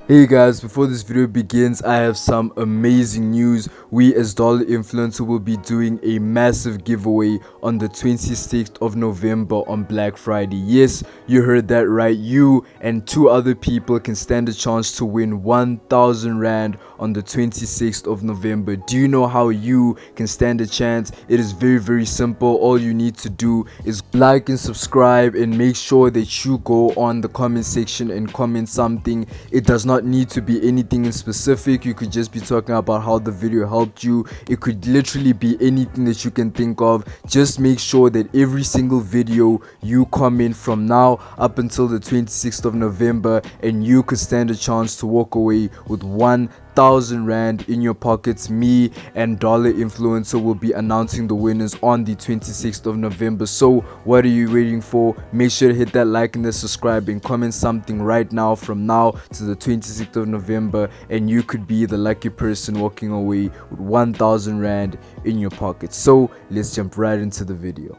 Hey guys, before this video begins, I have some amazing news. We as Dollar Influencer will be doing a massive giveaway on the 26th of November on Black Friday. Yes, you heard that right. You and two other people can stand a chance to win 1,000 Rand on the 26th of November. Do you know how you can stand a chance? It is very simple. All you need to do is like and subscribe, and make sure that you go on the comment section and comment something. It does not need to be anything in specific. You could just be talking about how the video helped you. It could literally be anything that you can think of. Just make sure that every single video you comment from now up until the 26th of November, and you could stand a chance to walk away with 1,000 Rand in your pockets. Me and Dollar Influencer will be announcing the winners on the 26th of November. So what are you waiting for? Make sure to hit that like and the subscribe and comment something right now from now to the 26th of November, and you could be the lucky person walking away with 1,000 Rand in your pocket. So let's jump right into the video.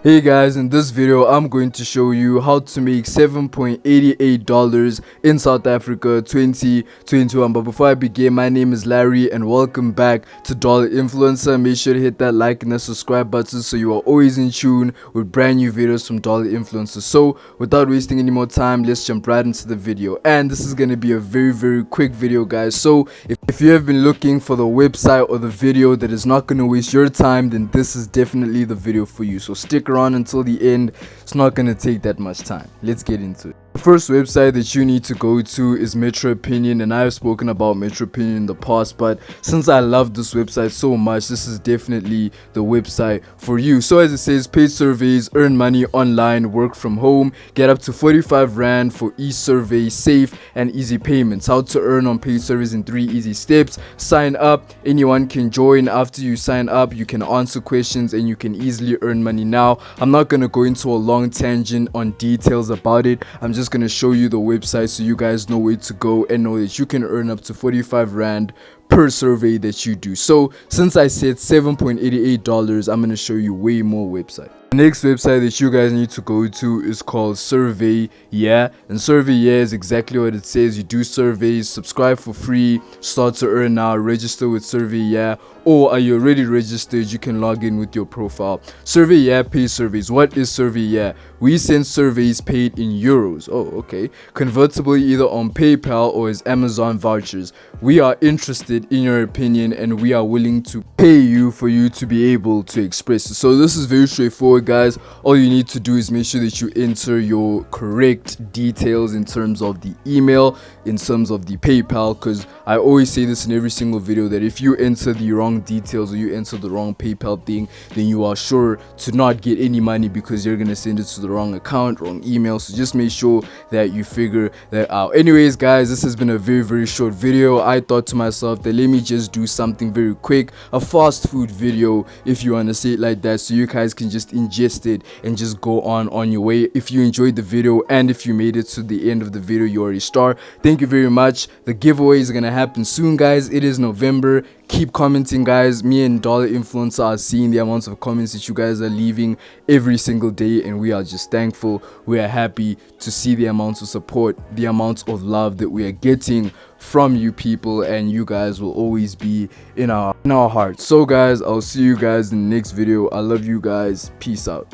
Hey guys, in this video I'm going to show you how to make $7.88 in South Africa 2021. But before I begin, my name is Larry and welcome back to Dollar Influencer. Make sure to hit that like and the subscribe button so you are always in tune with brand new videos from Dollar Influencer. So without wasting any more time, let's jump right into the video. And this is going to be a very quick video, guys. So if you have been looking for the website or the video that is not going to waste your time, then this is definitely the video for you. So stick around until the end. It's not going to take that much time. Let's get into it. The first website that you need to go to is Metro Opinion, and I have spoken about Metro Opinion in the past, but since I love this website so much, this is definitely the website for you. So as it says, paid surveys, earn money online, work from home, get up to 45 Rand for each survey, safe and easy payments. How to earn on paid surveys in 3 easy steps. Sign up, anyone can join. After you sign up, you can answer questions and you can easily earn money. Now I'm not going to go into a long tangent on details about it. I'm just going to show you the website so you guys know where to go and know that you can earn up to 45 Rand per survey that you do. So since I said $7.88, I'm going to show you way more website. The next website that you guys need to go to is called Survey Yeah, and Survey Yeah is exactly what it says. You do surveys, subscribe for free, start to earn now, register with Survey Yeah, or are you already registered? You can log in with your profile. Survey Yeah pays surveys. What is Survey Yeah? We send surveys paid in euros. Oh, okay. Convertible either on PayPal or as Amazon vouchers. We are interested in your opinion and we are willing to pay you for you to be able to express it. So this is very straightforward, guys. All you need to do is make sure that you enter your correct details in terms of the email, in terms of the PayPal, because I always say this in every single video that if you enter the wrong details or you enter the wrong PayPal thing, then you are sure to not get any money because you're gonna send it to the wrong account, wrong email. So just make sure that you figure that out. Anyways, guys, this has been a very short video. I thought to myself that let me just do something very quick, a fast food video, if you want to say it like that, so you guys can just ingest it and just go on your way. If you enjoyed the video and if you made it to the end of the video, you are a star. Thank you very much. The giveaway is gonna happen soon, guys. It is November. Keep commenting, guys. Me and Dollar Influencer are seeing the amounts of comments that you guys are leaving every single day, and we are just thankful. We are happy to see the amounts of support, the amounts of love that we are getting from you people, and you guys will always be in our hearts. So guys, I'll see you guys in the next video. I love you guys. Peace out.